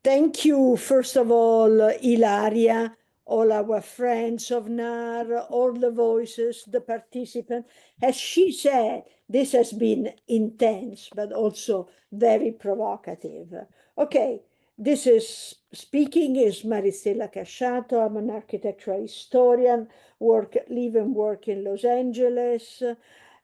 Thank you, first of all, Ilaria, all our friends of NAHR, all the voices, the participants. As she said, this has been intense, but also very provocative. Okay, this is speaking is Maristella Casciato. I'm an architectural historian, live and work in Los Angeles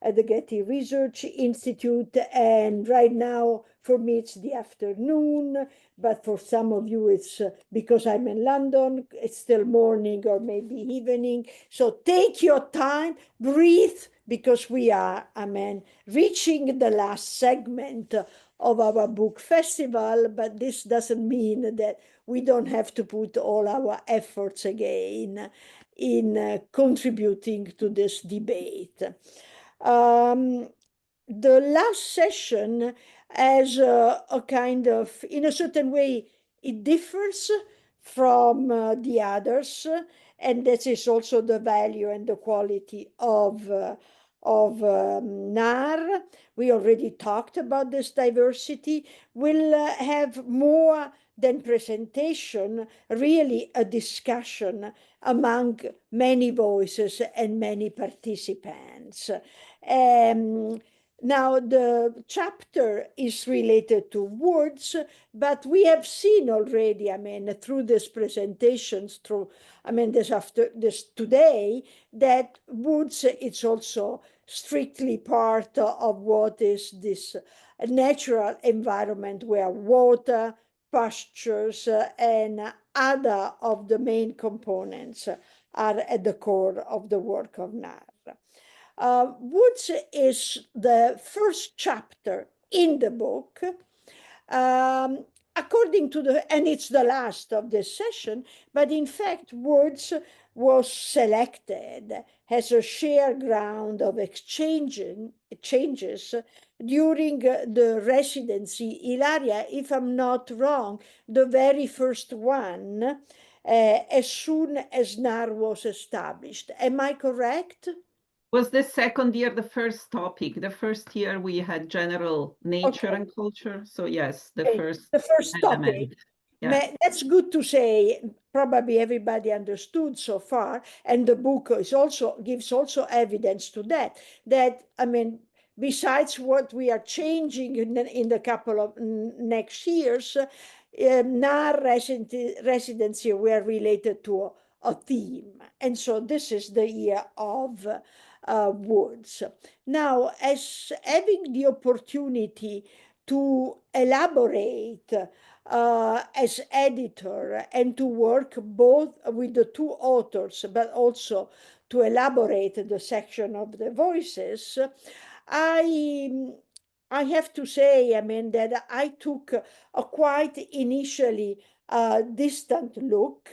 at the Getty Research Institute. And right now, for me, it's the afternoon, but for some of you, it's because I'm in London, it's still morning or maybe evening. So take your time, breathe, because we are, reaching the last segment of our book festival, but this doesn't mean that we don't have to put all our efforts again in contributing to this debate. The last session as a kind of, in a certain way, it differs from the others, and that is also the value and the quality of NAHR. We already talked about this diversity. We'll have more than presentation, really a discussion among many voices and many participants. Now, the chapter is related to woods, but we have seen already, through these presentations, this today, that woods, it's also strictly part of what is this natural environment where water, pastures, and other of the main components are at the core of the work of NAHR. Woods is the first chapter in the book. According to and it's the last of this session, but in fact, Woods was selected as a shared ground of exchanges during the residency. Ilaria, if I'm not wrong, the very first one, as soon as NAHR was established. Am I correct? Was the second year the first topic? The first year we had general nature and culture. So yes, the first topic. Yeah. That's good to say. Probably everybody understood so far, and the book is also gives also evidence to that. That besides what we are changing in the couple of next years, NAHR residency were related to a theme, and so this is the year of Woods. Now, as having the opportunity to elaborate as editor and to work both with the two authors, but also to elaborate the section of the voices, I have to say, that I took a quite initially distant look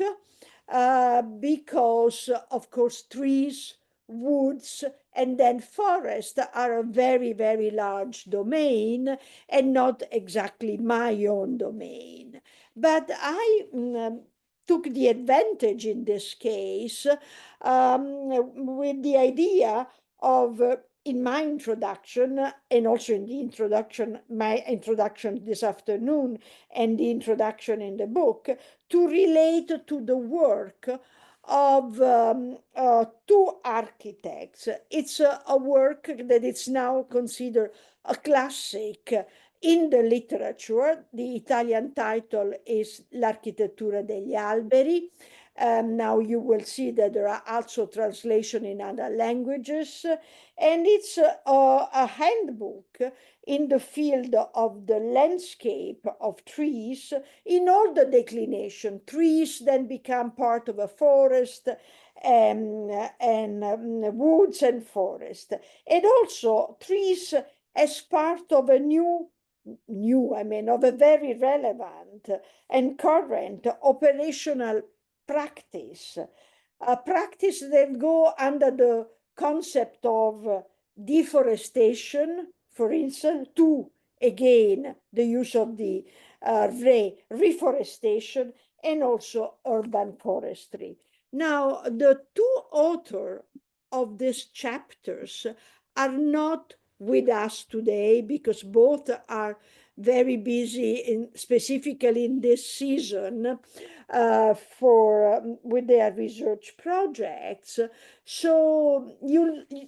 because, of course, trees, woods, and then forest are a very, very large domain and not exactly my own domain. But I took the advantage in this case with the idea of in my introduction, and also in the introduction, my introduction this afternoon, and the introduction in the book, to relate to the work of two architects. It's a work that is now considered a classic in the literature. The Italian title is L'architettura degli alberi. Now you will see that there are also translations in other languages, and it's a handbook in the field of the landscape of trees in all the declination. Trees then become part of a forest, and woods and forest, and also trees as part of a of a very relevant and current operational practice, a practice that go under the concept of deforestation, for instance, to again the use of the reforestation, and also urban forestry. Now, the two authors of these chapters are not with us today because both are very busy specifically in this season with their research projects. So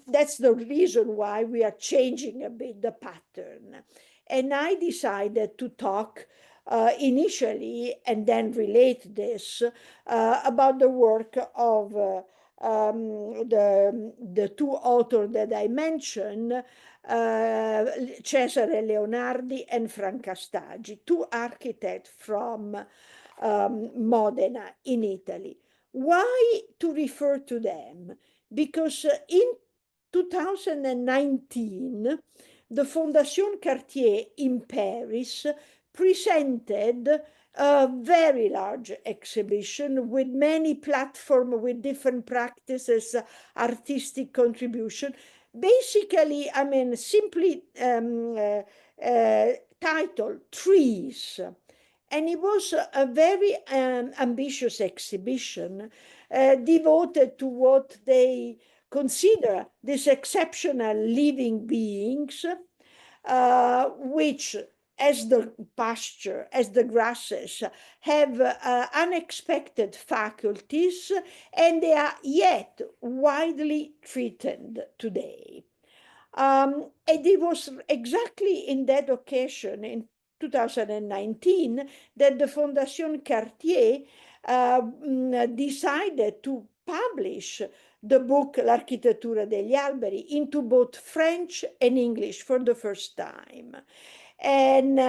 that's the reason why we are changing a bit the pattern. And I decided to talk initially and then relate this about the work of the two authors that I mentioned, Cesare Leonardi and Franca Staggi, two architects from Modena in Italy. Why to refer to them? Because in 2019, the Fondation Cartier in Paris presented a very large exhibition with many platforms with different practices, artistic contribution. Basically, I mean, simply titled Trees. And it was a very ambitious exhibition devoted to what they consider these exceptional living beings, which, as the pasture, as the grasses, have unexpected faculties, and they are yet widely threatened today. And it was exactly in that occasion, in 2019, that the Fondation Cartier decided to publish the book L'architettura degli alberi into both French and English for the first time. And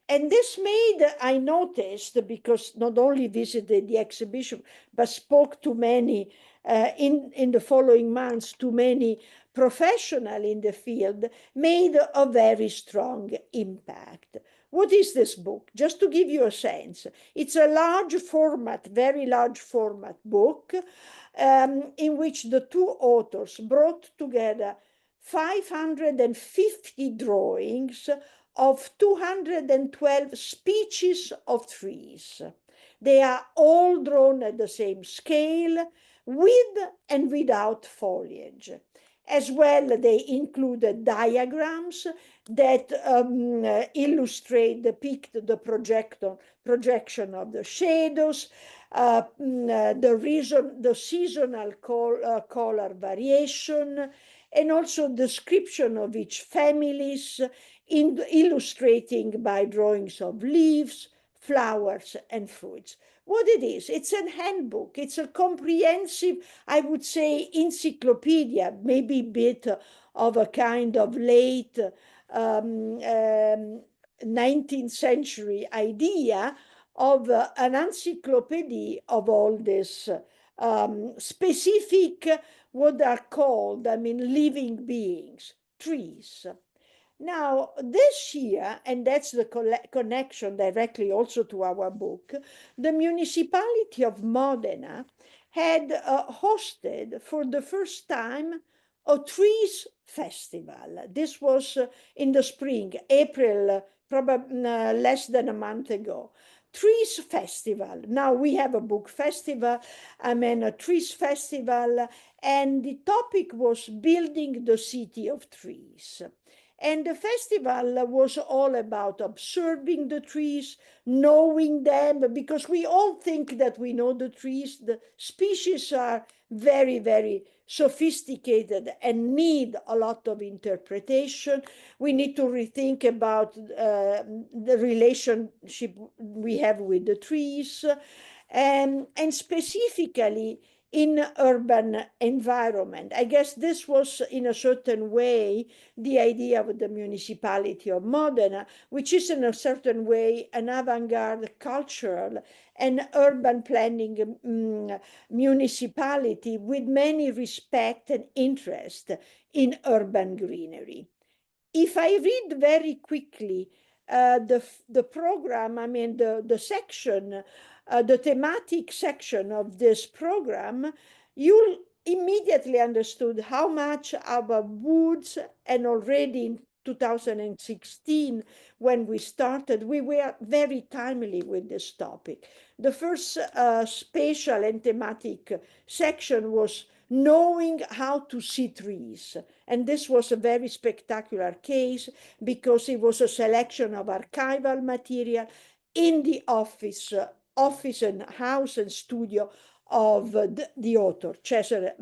this made, I noticed, because not only visited the exhibition, but spoke to many in the following months, to many professionals in the field, made a very strong impact. What is this book? Just to give you a sense, it's a large format, very large format book in which the two authors brought together 550 drawings of 212 species of trees. They are all drawn at the same scale, with and without foliage. As well, they included diagrams that depict the projection of the shadows, the seasonal color variation, and also description of each families, illustrating by drawings of leaves, flowers, and fruits. What it is, it's a handbook, it's a comprehensive, I would say, encyclopedia, maybe a bit of a kind of late 19th century idea of an encyclopedia of all this specific, what are called, I mean, living beings, trees. Now, this year, and that's the connection directly also to our book, the municipality of Modena had hosted for the first time a trees festival. This was in the spring, April, probably less than a month ago. Trees festival. Now we have a book festival, I mean a trees festival, and the topic was building the city of trees. And the festival was all about observing the trees, knowing them, because we all think that we know the trees. The species are very, very sophisticated and need a lot of interpretation. We need to rethink about the relationship we have with the trees, and specifically in urban environment. I guess this was, in a certain way, the idea of the municipality of Modena, which is in a certain way an avant-garde cultural and urban planning municipality with many respect and interest in urban greenery. If I read very quickly the program, I mean the section, the thematic section of this program, you'll immediately understood how much our woods, and already in 2016, when we started, we were very timely with this topic. The first spatial and thematic section was knowing how to see trees. And this was a very spectacular case because it was a selection of archival material in the office and house and studio of the author, Cesare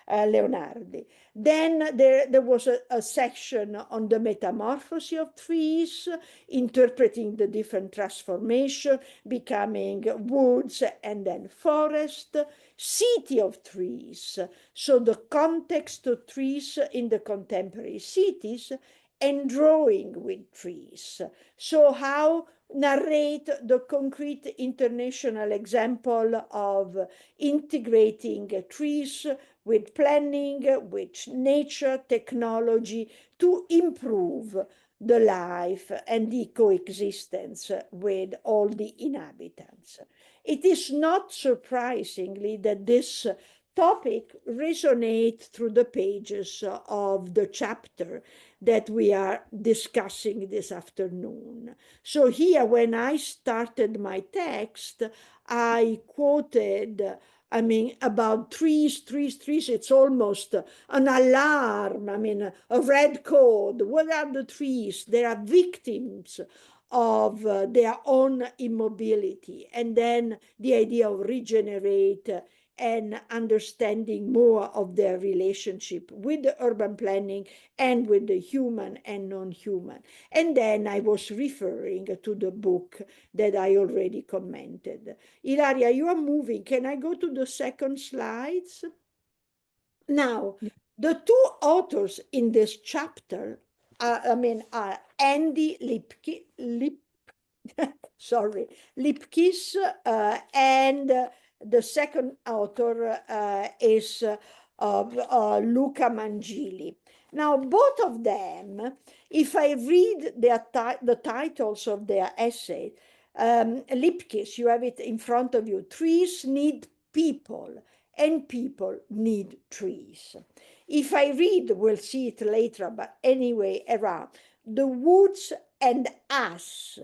Leonardi. Then there was a section on the metamorphosis of trees, interpreting the different transformation, becoming woods and then forest, city of trees, so the context of trees in the contemporary cities, and drawing with trees. So how narrate the concrete international example of integrating trees with planning, with nature, technology to improve the life and the coexistence with all the inhabitants. It is not surprisingly that this topic resonates through the pages of the chapter that we are discussing this afternoon. So here, when I started my text, I quoted, about trees. It's almost an alarm. A red code. What are the trees? They are victims of their own immobility. And then the idea of regenerate and understanding more of their relationship with the urban planning and with the human and non-human. And then I was referring to the book that I already commented. Ilaria, you are moving. Can I go to the second slides? Now, the two authors in this chapter, are Andy Lipkis, and the second author is Luca Mangili. Now, both of them, if I read the titles of their essay, Lipkis, you have it in front of you, trees need people and people need trees. If I read, we'll see it later, but anyway, around the woods and us.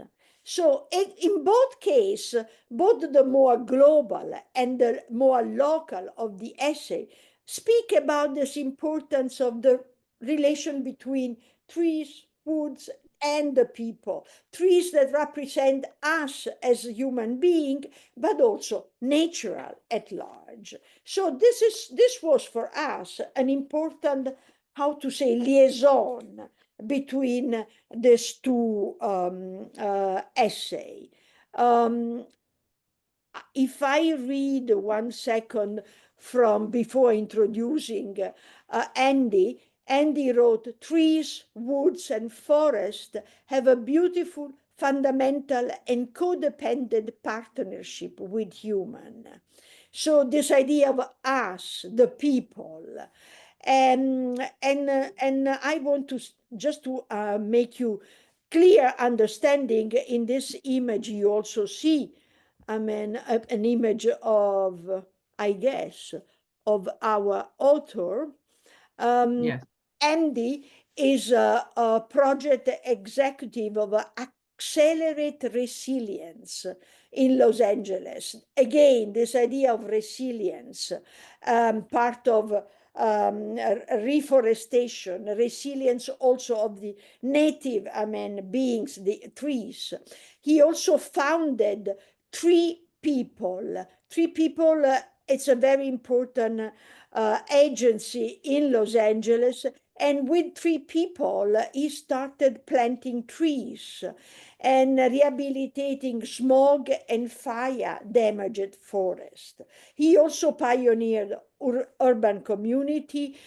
So in both cases, both the more global and the more local of the essay speak about this importance of the relation between trees, woods, and the people. Trees that represent us as a human being, but also natural at large. So this was for us an important, how to say, liaison between these two essay. If I read 1 second from before introducing Andy, Andy wrote, trees, woods, and forest have a beautiful, fundamental, and codependent partnership with human. So this idea of us, the people, and I want to just to make you clear understanding. In this image, you also see, an image of, I guess, of our author. Yes. Andy is a project executive of Accelerate Resilience in Los Angeles. Again, this idea of resilience, part of reforestation, resilience also of the native, beings, the trees. He also founded Tree People. Tree People, it's a very important agency in Los Angeles. And with Tree People, he started planting trees and rehabilitating smog and fire damaged forest. He also pioneered urban community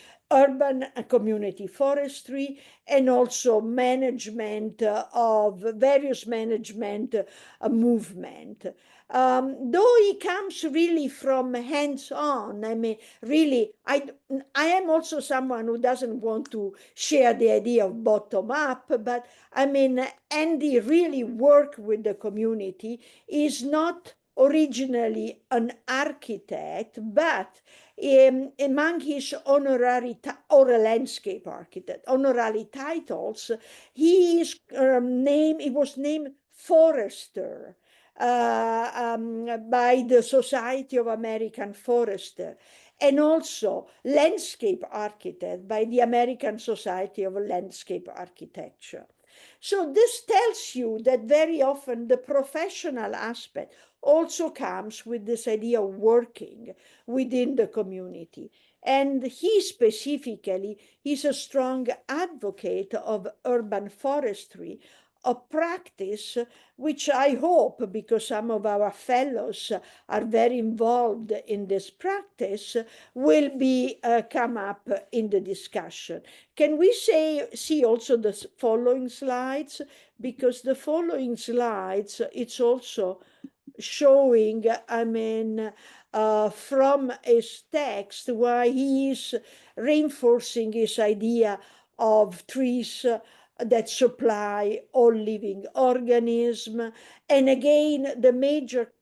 forestry, and also management of various management movement. Though he comes really from hands-on, really, I am also someone who doesn't want to share the idea of bottom-up, but Andy really worked with the community. He's not originally an architect, but among his honorary or a landscape architect honorary titles, he was named forester by the Society of American Foresters. and also landscape architect by the American Society of Landscape Architecture. So this tells you that very often the professional aspect also comes with this idea of working within the community. And he specifically is a strong advocate of urban forestry, a practice which I hope, because some of our fellows are very involved in this practice, will be come up in the discussion. Can we see also the following slides? Because the following slides, it's also showing, I mean, from his text, why he is reinforcing his idea of trees that supply all living organism. And again, the major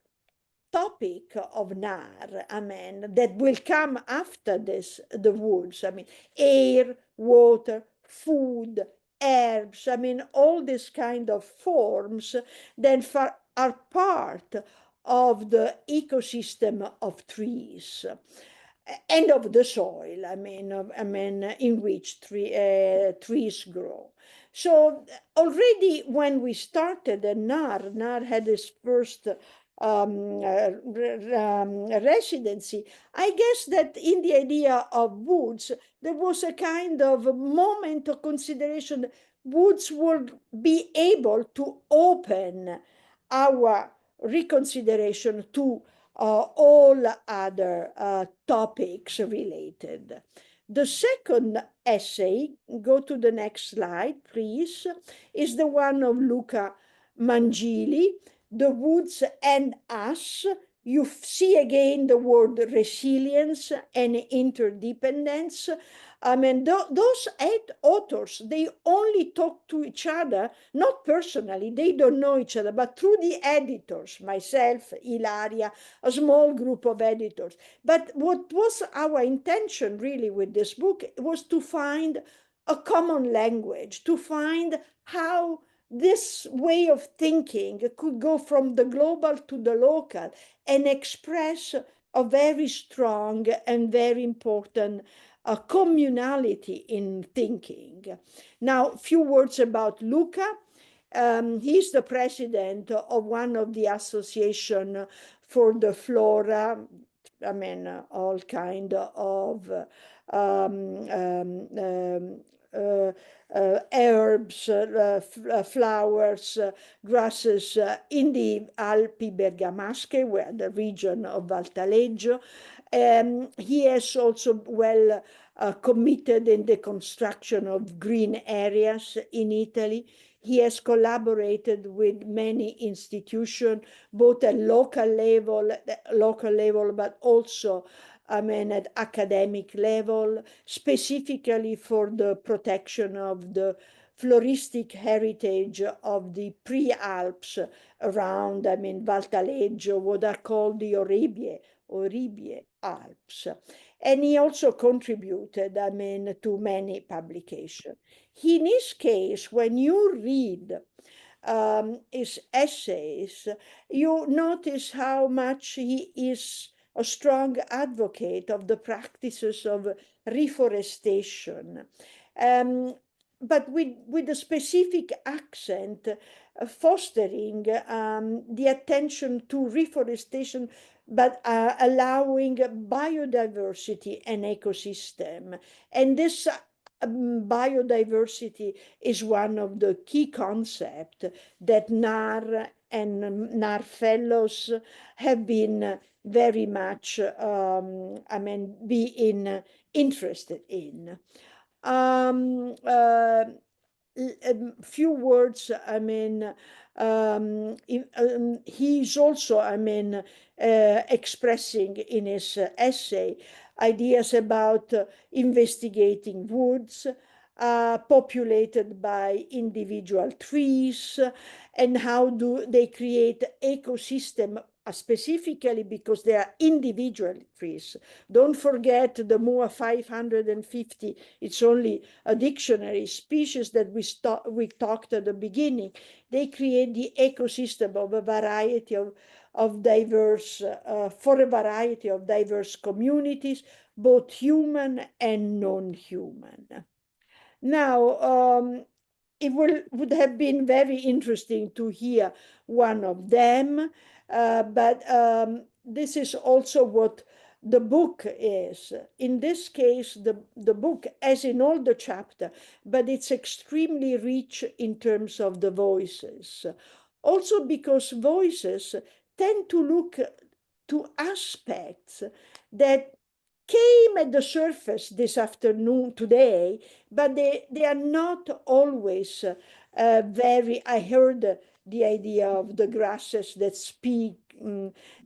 topic of NAHR, I mean, that will come after this, the woods, I mean, air, water, food, herbs, I mean, all these kind of forms that are part of the ecosystem of trees and of the soil, in which trees grow. So already when we started at NAHR had its first residency. I guess that in the idea of woods, there was a kind of moment of consideration. Woods would be able to open our reconsideration to all other topics related. The second essay, go to the next slide, please, is the one of Luca Mangili, The Woods and Us. You see again the word resilience and interdependence. I mean, those 8 authors, they only talk to each other, not personally, they don't know each other, but through the editors, myself, Ilaria, a small group of editors. But what was our intention really with this book was to find a common language, to find how this way of thinking could go from the global to the local and express a very strong and very important communality in thinking. Now, a few words about Luca. He's the president of one of the association for the flora, I mean, all kind of herbs, flowers, grasses in the Alpi Bergamasche, where the region of Valtaleggio. He is also well committed in the construction of green areas in Italy. He has collaborated with many institutions, both at local level, but also at academic level, specifically for the protection of the floristic heritage of the pre-Alps around, Valtaleggio, what are called the Oribie Alps. And he also contributed, to many publications. In his case, when you read his essays, you notice how much he is a strong advocate of the practices of reforestation, but with a specific accent, fostering the attention to reforestation, but allowing biodiversity and ecosystem. And this biodiversity is one of the key concepts that NAHR and NAHR fellows have been very much, being interested in. Few words, he's also, expressing in his essay ideas about investigating woods populated by individual trees, and how do they create ecosystem, specifically because they are individual trees. Don't forget the more 550, it's only a dictionary species that we talked at the beginning. They create the ecosystem of a variety of diverse, for a variety of diverse communities, both human and non-human. Now, it would have been very interesting to hear one of them, but this is also what the book is. In this case, the book, as in all the chapter, but it's extremely rich in terms of the voices. Also because voices tend to look to aspects that came at the surface this afternoon, today, but they are not always very, I heard the idea of the grasses that speak,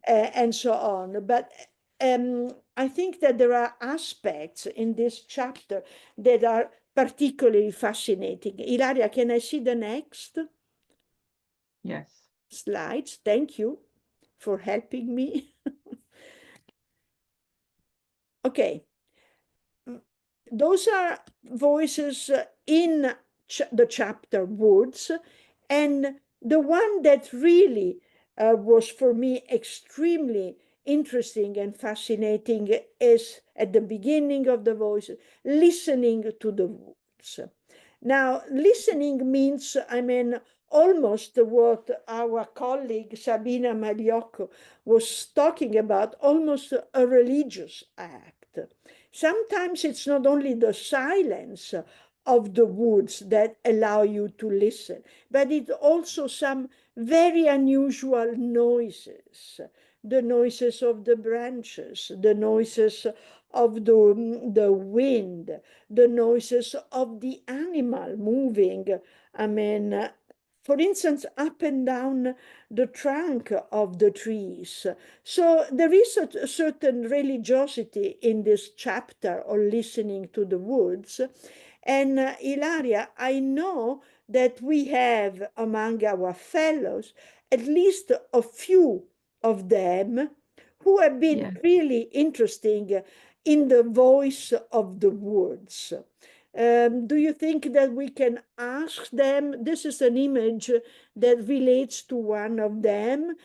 and so on. But I think that there are aspects in this chapter that are particularly fascinating. Ilaria, can I see the next Yes. slides? Thank you for helping me. Okay. Those are voices in the chapter Woods. And the one that really was for me extremely interesting and fascinating is at the beginning of the voices, listening to the woods. Now, listening means, I mean, almost what our colleague Sabina Mariocco was talking about, almost a religious act. Sometimes it's not only the silence of the woods that allow you to listen, but it also some very unusual noises, the noises of the branches, the noises of the wind, the noises of the animal moving. I mean, for instance, up and down the trunk of the trees. So there is a certain religiosity in this chapter on listening to the woods. And Ilaria, I know that we have among our fellows at least a few of them who have been really interesting in the voice of the woods. Do you think that we can ask them? This is an image that relates to one of them.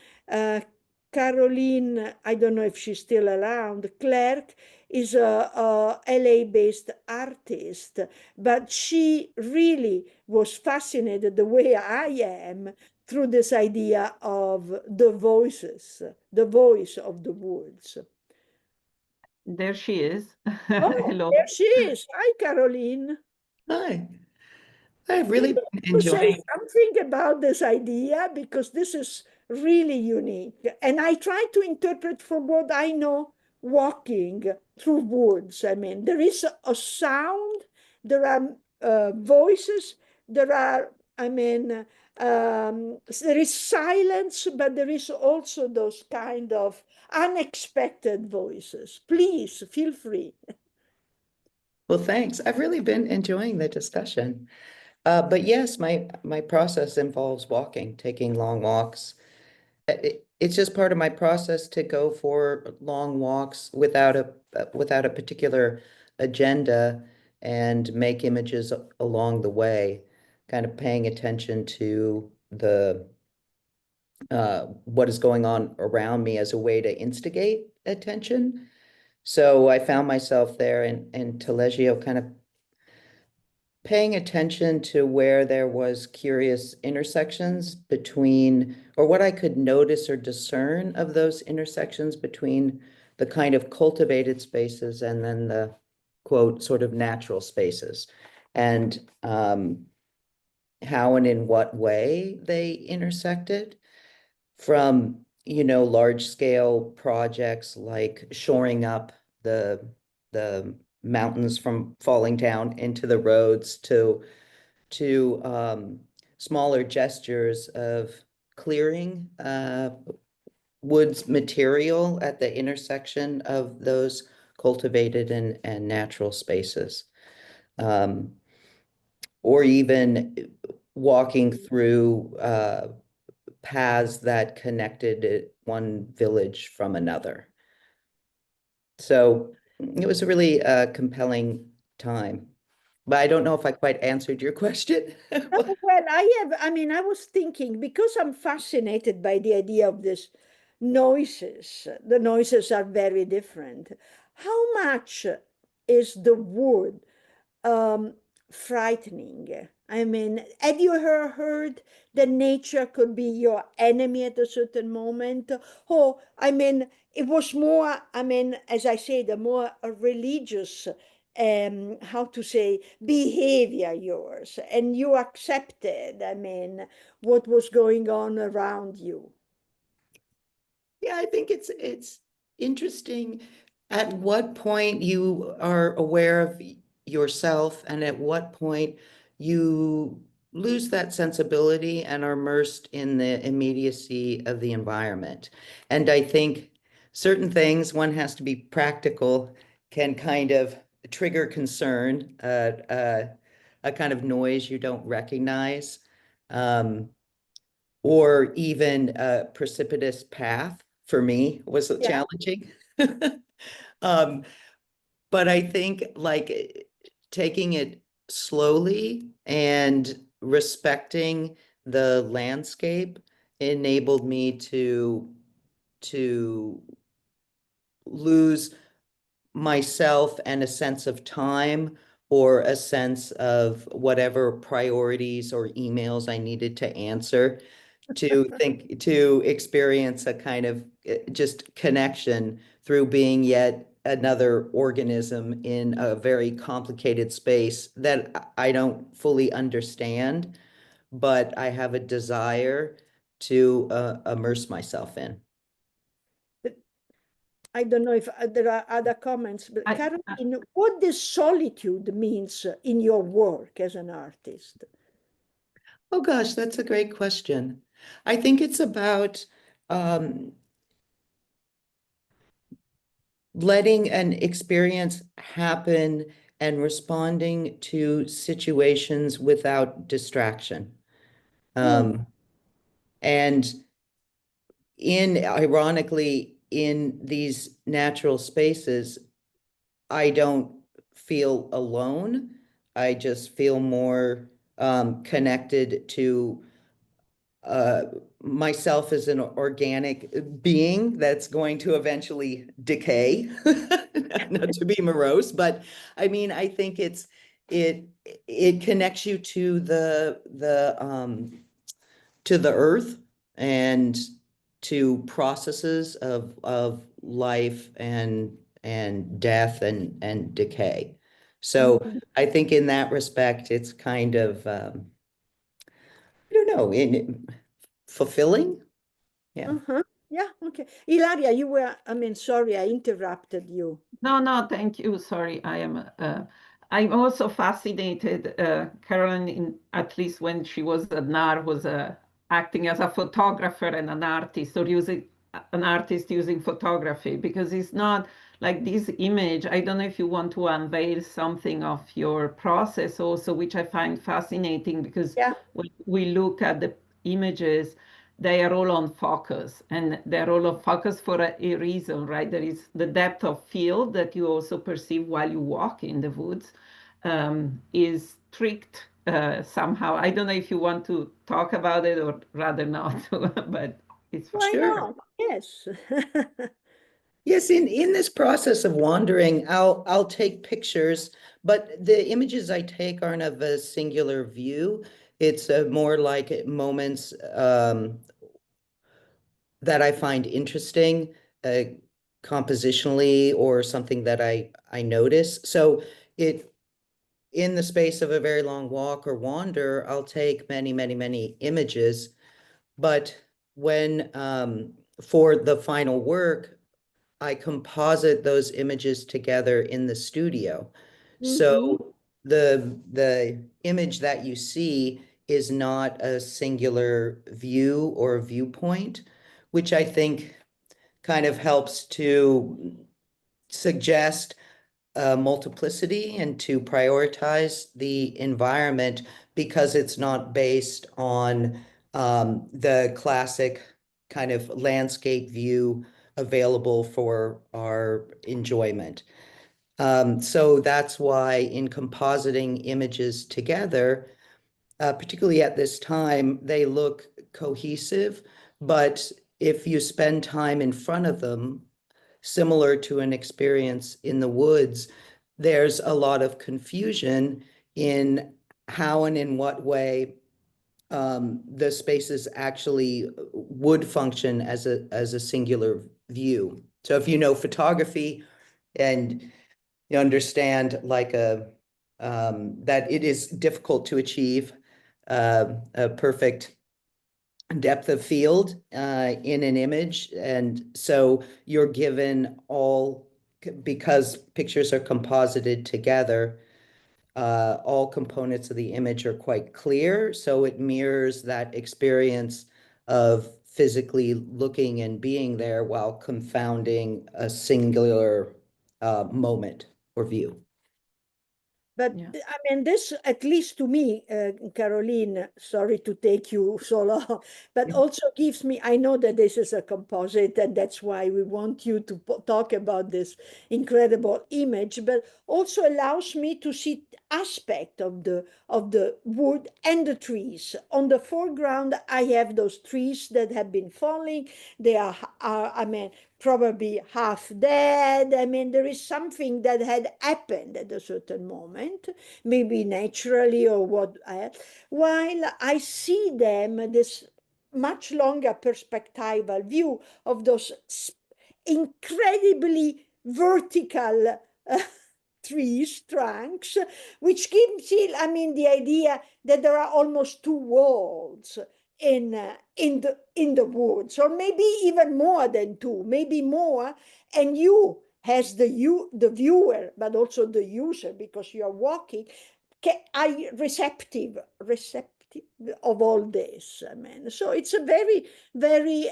Caroline, I don't know if she's still around, Clark is a LA-based artist, but she really was fascinated the way I am through this idea of the voices, the voice of the woods. There she is. Oh, Hello. there she is. Hi, Caroline. Hi. I've really been To say enjoying. something about this idea because this is really unique. And I try to interpret from what I know walking through woods. I mean, there is a sound, there are voices, there are, I mean, there is silence, but there is also those kind of unexpected voices. Please feel free. Well, thanks. I've really been enjoying the discussion. But yes, my process involves walking, taking long walks. It's just part of my process to go for long walks without a particular agenda and make images along the way, kind of paying attention to the what is going on around me as a way to instigate attention. So I found myself there in Taleggio kind of paying attention to where there was curious intersections between, or what I could notice or discern of those intersections between the kind of cultivated spaces and then the quote sort of natural spaces, and how and in what way they intersected, from large scale projects like shoring up the mountains from falling down into the roads to smaller gestures of clearing woods material at the intersection of those cultivated and natural spaces. Or even walking through paths that connected one village from another. So it was a really compelling time. But I don't know if I quite answered your question. Well, I mean, I was thinking because I'm fascinated by the idea of this noises. The noises are very different. How much is the wood um, frightening? I mean, have you ever heard that nature could be your enemy at a certain moment? Oh, I mean, it was more, I mean, as I say, the more religious, how to say, behavior yours, and you accepted, I mean, what was going on around you. Yeah, I think it's interesting at what point you are aware of yourself and at what point you lose that sensibility and are immersed in the immediacy of the environment. And I think certain things, one has to be practical, can kind of trigger concern, a kind of noise you don't recognize. Or even a precipitous path for me was Yeah. challenging. Um, but I think like taking it slowly and respecting the landscape enabled me to lose myself and a sense of time or a sense of whatever priorities or emails I needed to answer to experience a kind of just connection through being yet another organism in a very complicated space that I don't fully understand, but I have a desire to immerse myself in. But I don't know if there are other comments, but I, Caroline, what does solitude means in your work as an artist? Oh gosh, that's a great question. I think it's about letting an experience happen and responding to situations without distraction. And ironically, in these natural spaces, I don't feel alone. I just feel more connected to uh, myself as an organic being that's going to eventually decay. Not to be morose, but I mean, I think it connects you to the earth and to processes of life and death and decay. So Mhm. I think in that respect, it's kind of I don't know, fulfilling. Yeah. Uh-huh. Yeah, okay. Ilaria, you were, I mean, sorry, I interrupted you. No, thank you. Sorry, I'm also fascinated. Caroline, at least when she was at NAHR, was acting as a photographer and an artist, or using an artist using photography, because it's not like this image. I don't know if you want to unveil something of your process also, which I find fascinating, because Yeah. when we look at the images, they are all on focus, and they're all on focus for a reason, right? There is the depth of field that you also perceive while you walk in the woods is tricked somehow. I don't know if you want to talk about it or rather not, but it's fine. Why Sure. not? Yes. Yes, in this process of wandering, I'll take pictures, but the images I take aren't of a singular view. It's more like moments that I find interesting, compositionally, or something that I notice. So it in the space of a very long walk or wander, I'll take many, many, many images. But when for the final work, I composite those images together in the studio. Mhm. So the image that you see is not a singular view or viewpoint, which I think kind of helps to suggest multiplicity and to prioritize the environment because it's not based on the classic kind of landscape view available for our enjoyment. So that's why in compositing images together, particularly at this time, they look cohesive, but if you spend time in front of them, similar to an experience in the woods, there's a lot of confusion in how and in what way the spaces actually would function as a singular view. So if you know photography and you understand like that it is difficult to achieve a perfect depth of field in an image. And so you're given all, because pictures are composited together, all components of the image are quite clear. So it mirrors that experience of physically looking and being there while confounding a singular moment or view. But Yeah. I mean, this, at least to me, Caroline, sorry to take you so long, but also gives me, I know that this is a composite and that's why we want you to talk about this incredible image, but also allows me to see aspect of the wood and the trees. On the foreground, I have those trees that have been falling. They are I mean, probably half dead. I mean, there is something that had happened at a certain moment, maybe naturally or what. While I see them, this much longer perspectival view of those incredibly vertical trees, trunks, which gives it, I mean, the idea that there are almost two worlds in the woods, or maybe even more than two, maybe more, and you as the viewer, but also the user, because you are walking, are receptive of all this. I mean, so it's a very, very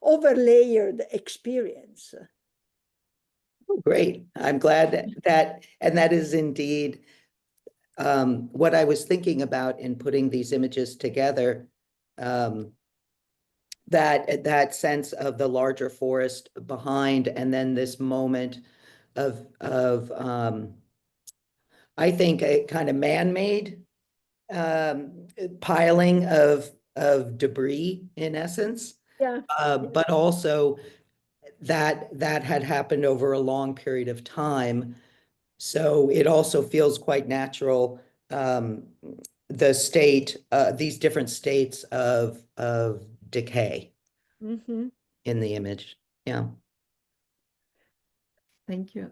overlayered experience. Great. I'm glad and that is indeed what I was thinking about in putting these images together. That sense of the larger forest behind, and then this moment of I think a kind of man-made piling of debris in essence, Yeah. but also that had happened over a long period of time. So it also feels quite natural, these different states of decay Mm-hmm. in the image. Yeah. Thank you.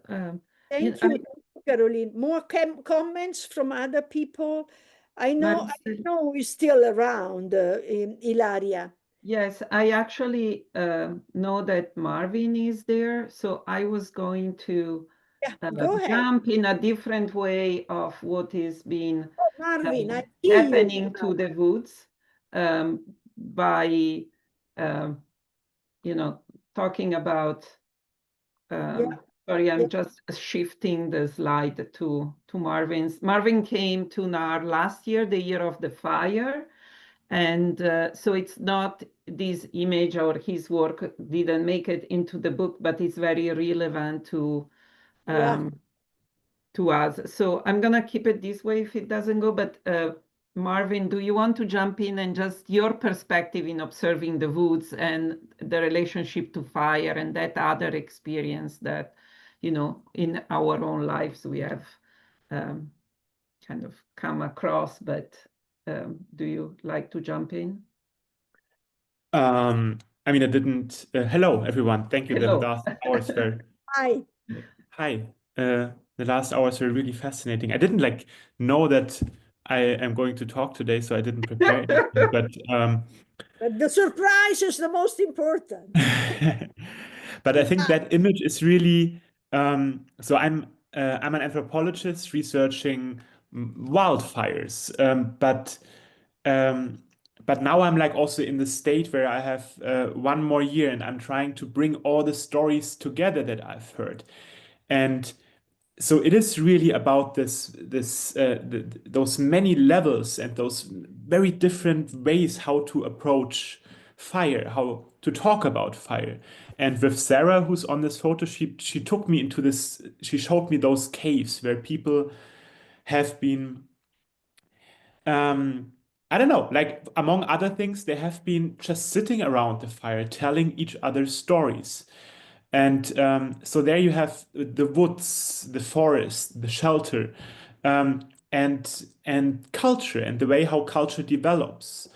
Thank you, Caroline. More comments from other people? I know he's still around, Ilaria. Yes, I actually know that Marvin is there, so I was going to Go ahead. jump in a different way of what is being Marvin, I see you. happening to the woods by, talking about. Sorry, I'm just shifting the slide to Marvin's. Marvin came to NAHR last year, the year of the fire. And so it's not this image or his work didn't make it into the book, but it's very relevant to us. So I'm going to keep it this way if it doesn't go. But Marvin, do you want to jump in and just your perspective in observing the woods and the relationship to fire and that other experience that, in our own lives we have kind of come across, but do you like to jump in? I mean, I didn't. Hello, everyone. Thank you. Hello. The last hours were. Hi. Hi. The last hours were really fascinating. I didn't know that I am going to talk today, so I didn't prepare anything. But the surprise is the most important. But I think that image is really. So I'm an anthropologist researching wildfires, but now I'm also in the state where I have 1 more year and I'm trying to bring all the stories together that I've heard. And so it is really about those many levels and those very different ways how to approach fire, how to talk about fire. And with Sarah, who's on this photo, she took me into this, she showed me those caves where people have been I don't know, like among other things, they have been just sitting around the fire, telling each other stories. And so there you have the woods, the forest, the shelter, and culture and the way how culture develops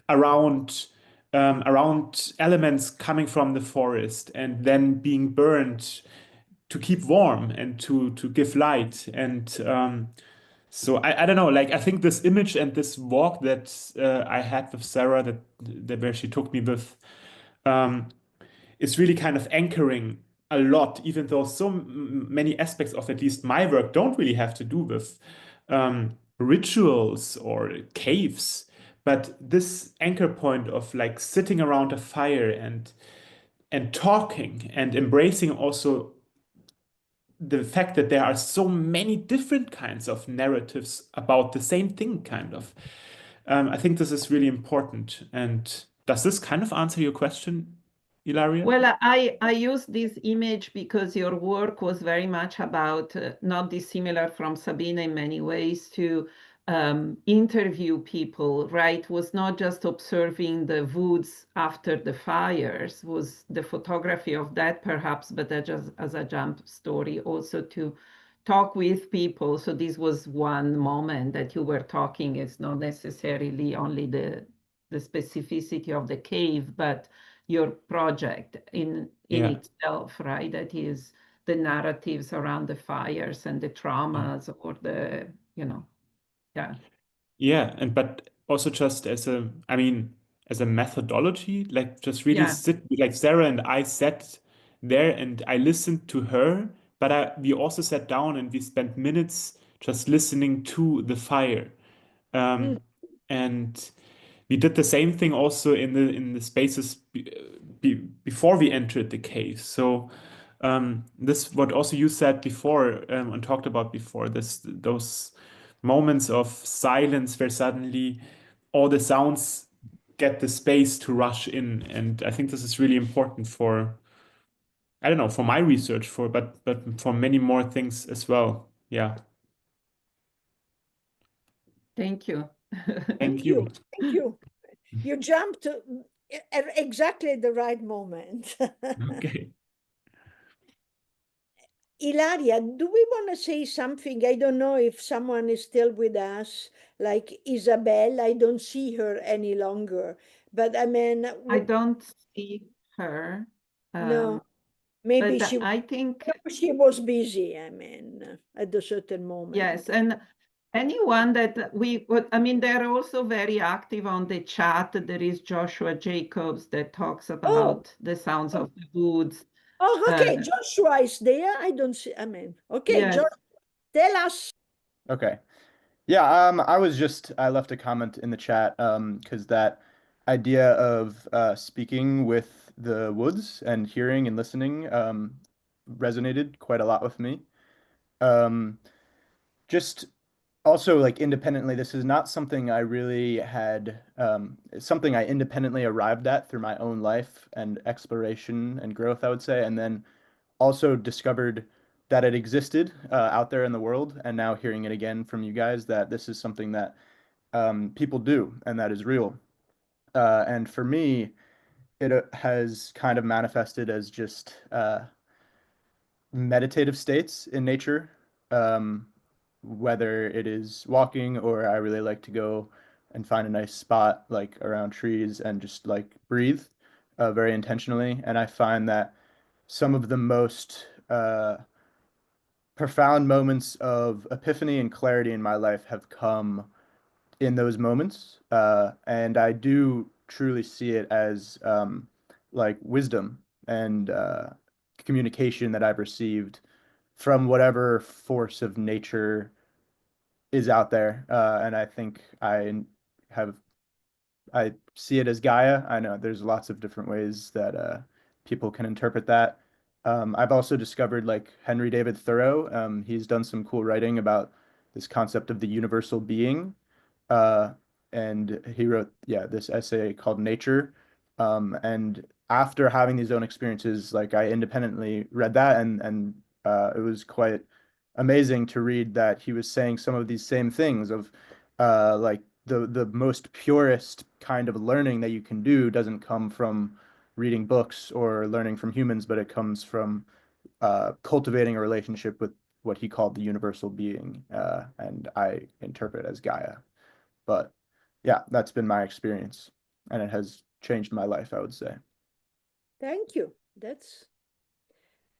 around around elements coming from the forest and then being burned to keep warm and to give light. And so I don't know, like I think this image and this walk that I had with Sarah, that where she took me with, um, is really kind of anchoring a lot, even though so many aspects of at least my work don't really have to do with rituals or caves. But this anchor point of like sitting around a fire and talking and embracing also the fact that there are so many different kinds of narratives about the same thing, kind of. I think this is really important. And does this kind of answer your question, Ilaria? Well, I use this image because your work was very much about, not dissimilar from Sabine in many ways, to interview people, right? Was not just observing the woods after the fires, was the photography of that perhaps, but that just as a jump story also to talk with people. So this was one moment that you were talking. It's not necessarily only the specificity of the cave, but your project in Yeah. itself, right? That is the narratives around the fires and the traumas or the, yeah. Yeah, and but also just as a, I mean, as a methodology, like just really Yeah. sit, like Sarah and I sat there and I listened to her, but we also sat down and we spent minutes just listening to the fire. Mm. And we did the same thing also in the spaces before we entered the cave. So this what also you said before and talked about before, this those moments of silence where suddenly all the sounds get the space to rush in. And I think this is really important for, I don't know, for my research, for but for many more things as well. Yeah. Thank you. Thank Thank you. you. Thank you. You jumped at exactly the right moment. Okay. Ilaria, do we want to say something? I don't know if someone is still with us, like Isabel. I don't see her any longer. But I mean, I don't see her. no, maybe But I think, she was busy, I mean, at a certain moment. yes, and anyone that we would, I mean, they're also very active on the chat. There is Joshua Jacobs that talks Oh, about the sounds of the woods. oh, okay. Joshua is there. I don't see, I mean, okay, Yes, Joshua, tell us. Okay. Yeah, I left a comment in the chat because that idea of speaking with the woods and hearing and listening resonated quite a lot with me. Just also like independently, this is not something I really had it's something I independently arrived at through my own life and exploration and growth, I would say, and then also discovered that it existed out there in the world, and now hearing it again from you guys that this is something that people do and that is real. And for me, it has kind of manifested as just meditative states in nature, um, whether it is walking or I really like to go and find a nice spot like around trees and just like breathe very intentionally. And I find that some of the most profound moments of epiphany and clarity in my life have come in those moments. And I do truly see it as like wisdom and communication that I've received from whatever force of nature is out there. And I think have I see it as Gaia. I know there's lots of different ways that people can interpret that. I've also discovered like Henry David Thoreau. He's done some cool writing about this concept of the universal being. Uh, and he wrote, yeah, this essay called Nature. And after having these own experiences, like I independently read that and it was quite amazing to read that he was saying some of these same things of like the most purest kind of learning that you can do doesn't come from reading books or learning from humans, but it comes from cultivating a relationship with what he called the universal being, and I interpret as Gaia. But yeah, that's been my experience, and it has changed my life, I would say. Thank you. That's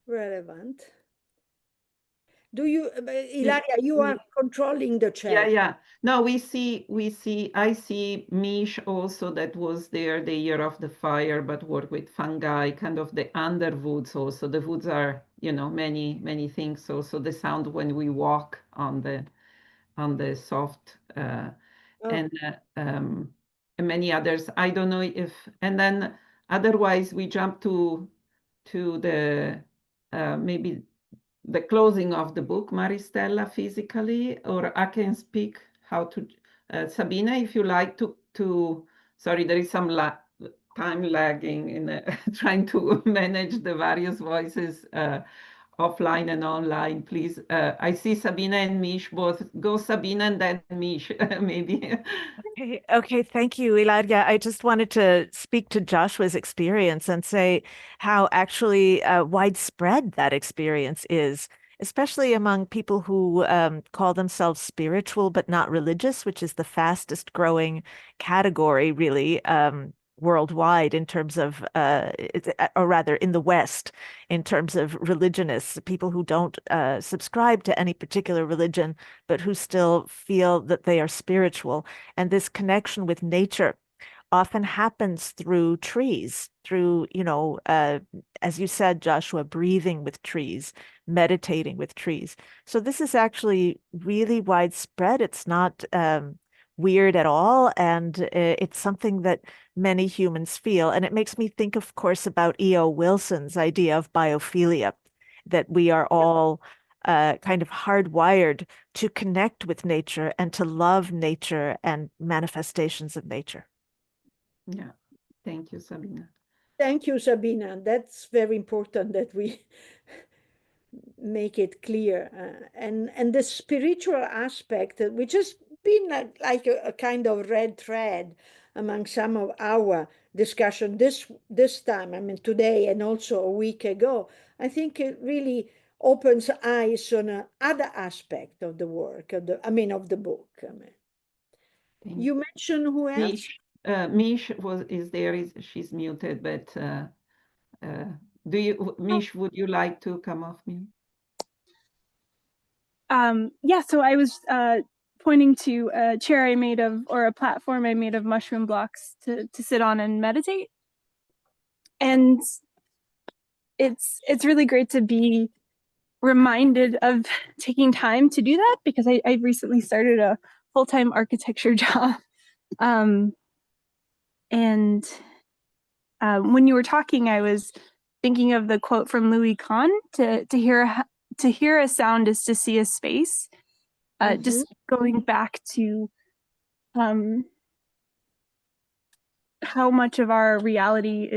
relevant. Do you, Ilaria, you are controlling the chat. Yeah. No, I see Mish also, that was there the year of the fire, but work with fungi, kind of the underwoods also. The woods are, many, many things. Also the sound when we walk on the soft, and many others. I don't know if, and then otherwise we jump to the, maybe the closing of the book, Maristella, physically, or I can speak how to, Sabina, if you like to sorry, there is some time lagging in trying to manage the various voices offline and online, please. I see Sabina and Mish both. Go Sabina and then Mish, maybe. Okay, thank you, Ilaria. I just wanted to speak to Joshua's experience and say how actually widespread that experience is, especially among people who call themselves spiritual but not religious, which is the fastest growing category, really, worldwide in terms of, or rather in the West, in terms of religionists, people who don't subscribe to any particular religion, but who still feel that they are spiritual. And this connection with nature often happens through trees, through, as you said, Joshua, breathing with trees, meditating with trees. So this is actually really widespread. It's not weird at all. And it's something that many humans feel. And it makes me think, of course, about E.O. Wilson's idea of biophilia, that we are all kind of hardwired to connect with nature and to love nature and manifestations of nature. Yeah, thank you, Sabina. Thank you, Sabina. That's very important that we make it clear. And the spiritual aspect, which has been like a kind of red thread among some of our discussion this time, I mean, today and also a week ago, I think it really opens eyes on other aspect of the work, of the book. You mentioned who else? Mish she's muted, but Mish, would you like to come off mute? Yeah, so I was pointing to a chair I made of, or a platform I made of mushroom blocks to sit on and meditate. And it's really great to be reminded of taking time to do that, because I recently started a full-time architecture job. And when you were talking, I was thinking of the quote from Louis Kahn, to hear a sound is to see a space. Just going back to how much of our reality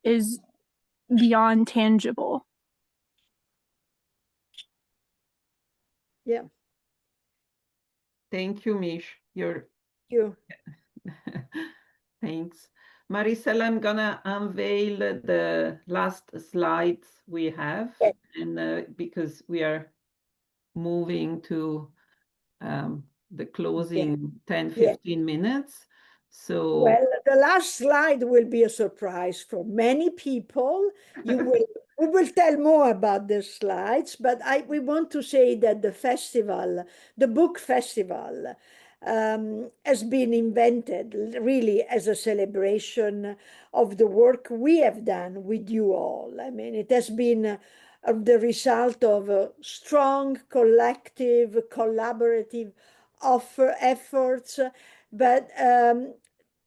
is beyond tangible. Yeah. Thank you, Mish. You. Thanks. Maricela, I'm gonna unveil the last slides we have, and because we are moving to the closing 10-15 minutes. So well, the last slide will be a surprise for many people. We will tell more about the slides, but we want to say that the book festival, has been invented really as a celebration of the work we have done with you all. I mean, it has been the result of a strong collective, collaborative efforts, but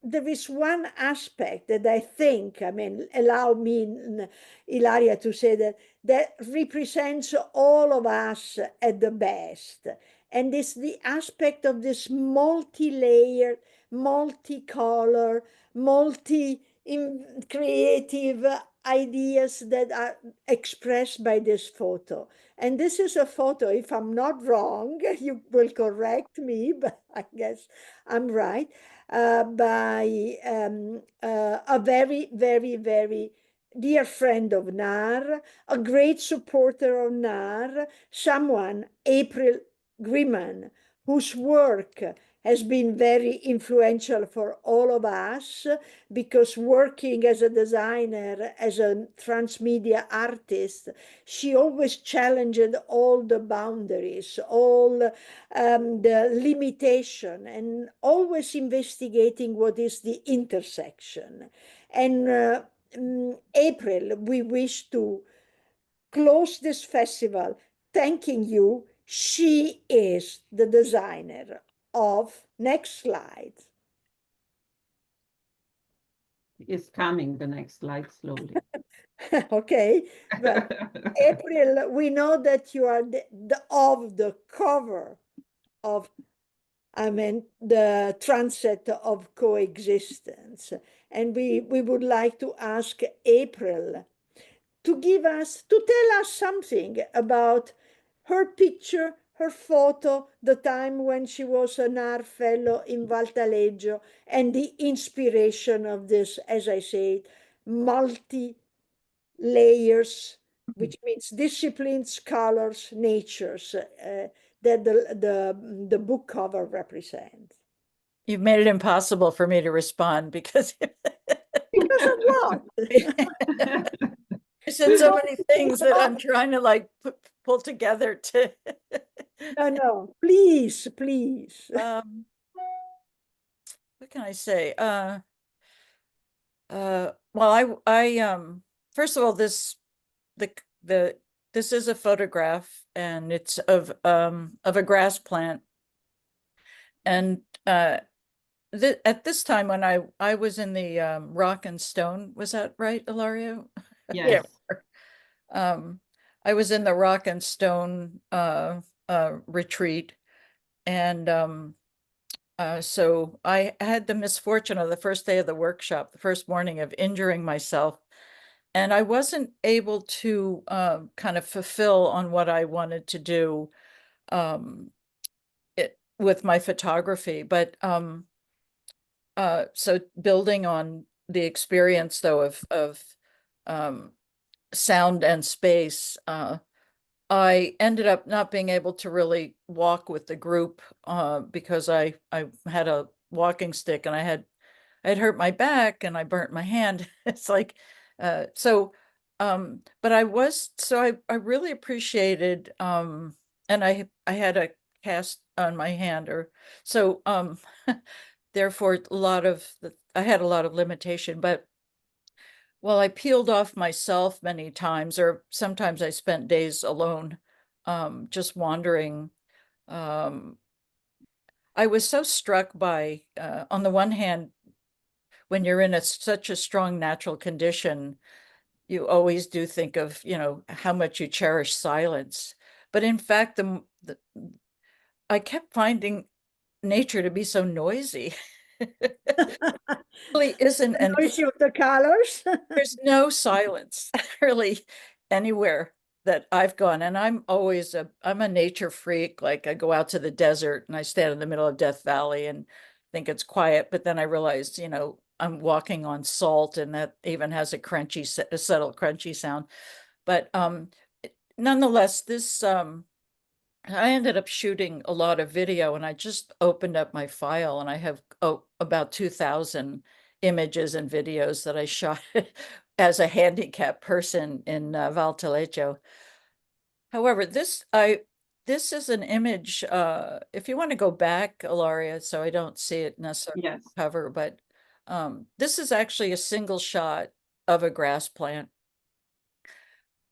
there is one aspect that I think, I mean, allow me, Ilaria, to say that represents all of us at the best. And it's the aspect of this multi-layered, multicolor, multi-creative ideas that are expressed by this photo. And this is a photo, if I'm not wrong, you will correct me, but I guess I'm right, by a very, very, very dear friend of NAHR, a great supporter of NAHR, someone, April Grimman, whose work has been very influential for all of us, because working as a designer, as a transmedia artist, she always challenged all the boundaries, all the limitation, and always investigating what is the intersection. And April, we wish to close this festival thanking you. She is the designer of, next slide. It's coming, the next slide, slowly. Okay, but April, we know that you are the cover of, I mean, the Transect of Coexistence. And we would like to ask April to tell us something about her picture, her photo, the time when she was an art fellow in Valtaleggio, and the inspiration of this, as I said, multi layers, which means disciplines, colors, natures, that the book cover represents. You've made it impossible for me to respond because Because of what? you said so many things that I'm trying to like pull together to. No, please, please. What can I say? Well, I first of all, this is a photograph, and it's of a grass plant, and at this time when I was in the Rock and Stone, was that right, Ilario? Yes. I was in the Rock and Stone retreat, and so I had the misfortune of the first day of the workshop, the first morning, of injuring myself, and I wasn't able to kind of fulfill on what I wanted to do with my photography, but so building on the experience though of sound and space, I ended up not being able to really walk with the group because I had a walking stick, and I had hurt my back and I burnt my hand. It's like but I really appreciated and I had a cast on my hand, or so therefore I had a lot of limitation, but well, I peeled off myself many times, or sometimes I spent days alone, just wandering. I was so struck by, on the one hand, when you're in such a strong natural condition, you always do think of, how much you cherish silence. But in fact, I kept finding nature to be so noisy. Really isn't any Noisy of the colors. There's no silence really anywhere that I've gone. And I'm a nature freak. Like, I go out to the desert and I stand in the middle of Death Valley and think it's quiet. But then I realized, I'm walking on salt, and that even has a subtle crunchy sound. But nonetheless, this I ended up shooting a lot of video, and I just opened up my file, and I have about 2,000 images and videos that I shot as a handicapped person in Valtaleggio. However, this is an image, if you want to go back, Ilaria, so I don't see it necessarily Yes. cover, but this is actually a single shot of a grass plant.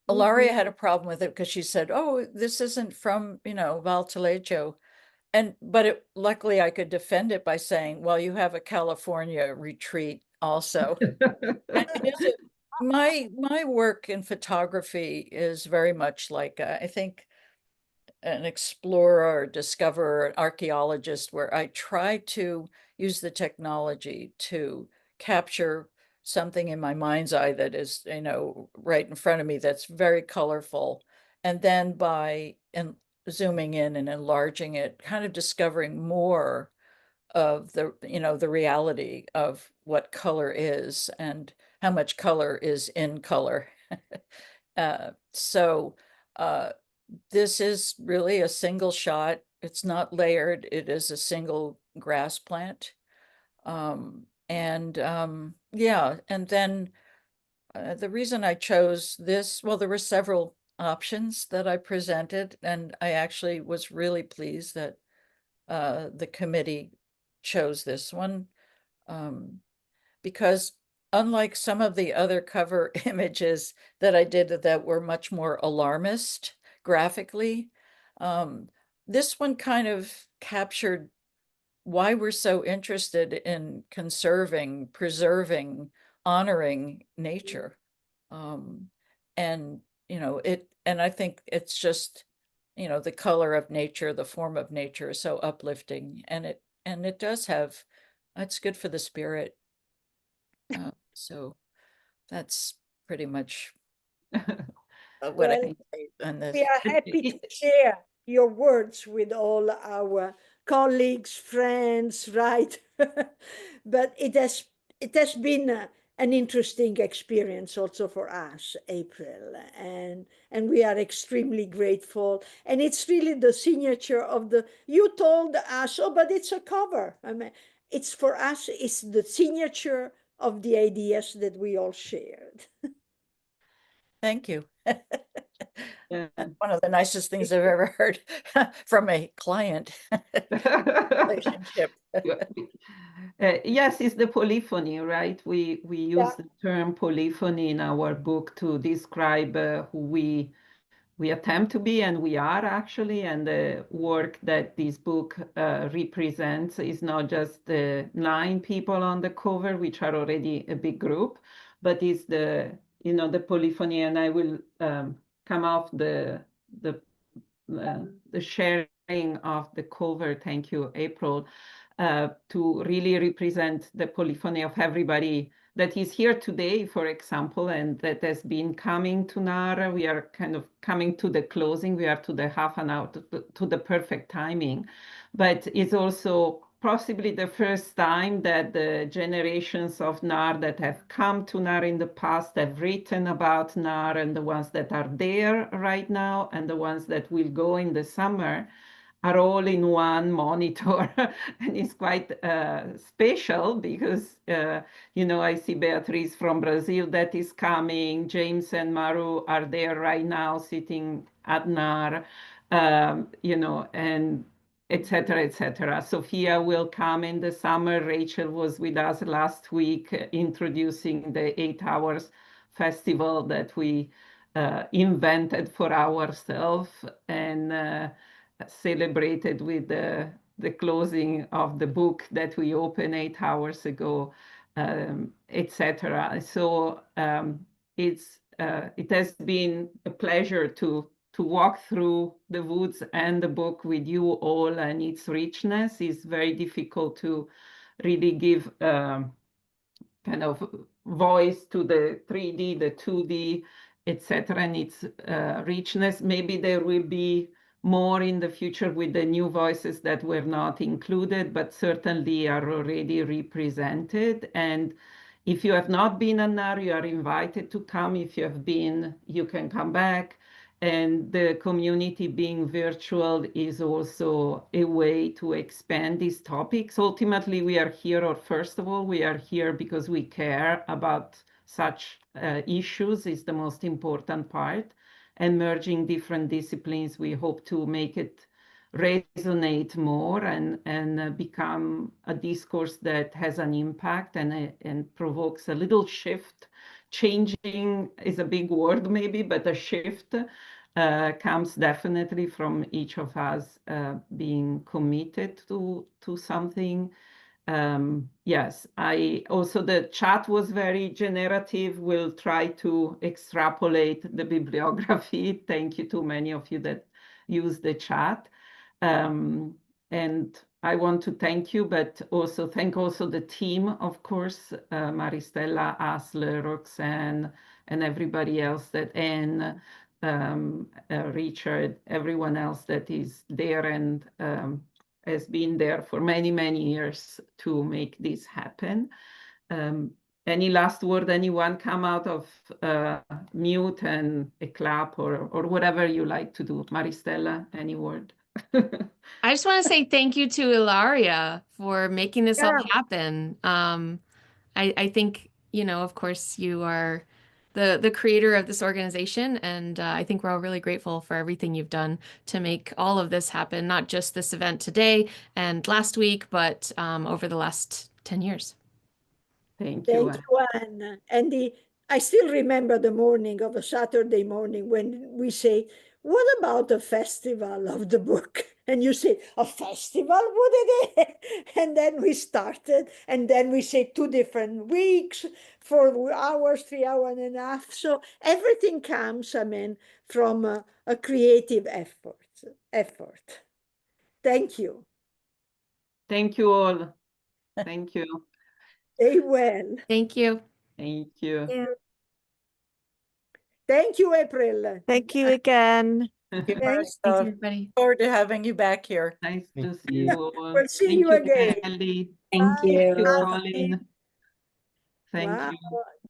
Ilaria had a problem with it because she said, "Oh, this isn't from, Valtaleggio." But luckily I could defend it by saying, well, you have a California retreat also. My work in photography is very much like, I think, an explorer or discoverer, an archaeologist, where I try to use the technology to capture something in my mind's eye that is, right in front of me that's very colorful. And then by zooming in and enlarging it, kind of discovering more of the reality of what color is and how much color is in color. So this is really a single shot. It's not layered. It is a single grass plant. Yeah, and then the reason I chose this, well, there were several options that I presented, and I actually was really pleased that the committee chose this one, because unlike some of the other cover images that I did that were much more alarmist graphically, this one kind of captured why we're so interested in conserving, preserving, honoring nature. And I think it's just, the color of nature, the form of nature is so uplifting, and it does have, it's good for the spirit. So that's pretty much what I Well, can say on this. we are happy to share your words with all our colleagues, friends, right? But it has been an interesting experience also for us, April, and we are extremely grateful. And it's really the signature of the. You told us, oh, but it's a cover. I mean, it's for us. It's the signature of the ideas that we all shared. Thank you. Yeah. One of the nicest things I've ever heard from a client relationship. Yes, it's the polyphony, right? We use the term polyphony in our book to describe who we attempt to be, and we are actually, and the work that this book represents is not just the 9 people on the cover, which are already a big group, but is the polyphony. And I will come off the sharing of the cover, thank you, April, to really represent the polyphony of everybody that is here today, for example, and that has been coming to NAHR. We are kind of coming to the closing. We are to the half an hour, to the perfect timing. But it's also possibly the first time that the generations of NAHR that have come to NAHR in the past have written about NAHR, and the ones that are there right now and the ones that will go in the summer are all in one monitor. And it's quite special because, I see Beatriz from Brazil that is coming. James and Maru are there right now sitting at NAHR, and etc., etc. Sophia will come in the summer. Rachel was with us last week introducing the 8 Hours Festival that we invented for ourselves, and celebrated with the closing of the book that we opened 8 hours ago, etc. So it has been a pleasure to walk through the woods and the book with you all, and its richness is very difficult to really give kind of voice to the 3D, the 2D, etc., and its richness. Maybe there will be more in the future with the new voices that were not included, but certainly are already represented. And if you have not been a NAHR, you are invited to come. If you have been, you can come back. And the community being virtual is also a way to expand these topics. Ultimately, we are here, or first of all, we are here because we care about such issues is the most important part. And merging different disciplines, we hope to make it resonate more and become a discourse that has an impact and provokes a little shift. Changing is a big word maybe, but a shift comes definitely from each of us being committed to something. Yes, the chat was very generative. We'll try to extrapolate the bibliography. Thank you to many of you that use the chat. And I want to thank you, but also thank also the team, of course, Maristella, Asle, Roxanne, and everybody else Anne, Richard, everyone else that is there and has been there for many, many years to make this happen. Any last word, anyone come out of mute and a clap or whatever you like to do? Maristella, any word? I just want to say thank you to Ilaria for making this all Yeah. happen. I think, of course, you are the creator of this organization, and I think we're all really grateful for everything you've done to make all of this happen, not just this event today and last week, but over the last 10 years. Thank you. Thank you, Anne. And I still remember the morning of a Saturday morning when we say, what about a festival of the book? And you say, a festival? What it is? And then we started, and then we say 2 different weeks, 4 hours, 3 hours and a half. So everything comes, from a creative effort. Thank you. Thank you all. Thank you. Stay well. Thank you. Thank you. Yeah. Thank you, April. Thank you again. Thank you, Thanks. Thanks, Maristella. everybody. Forward to having you back here. Nice to Thank see you. you all. We'll see Thank you again. Kelly. Thank Bye. Thank you, you. Bye. Colin. Thank Wow. you.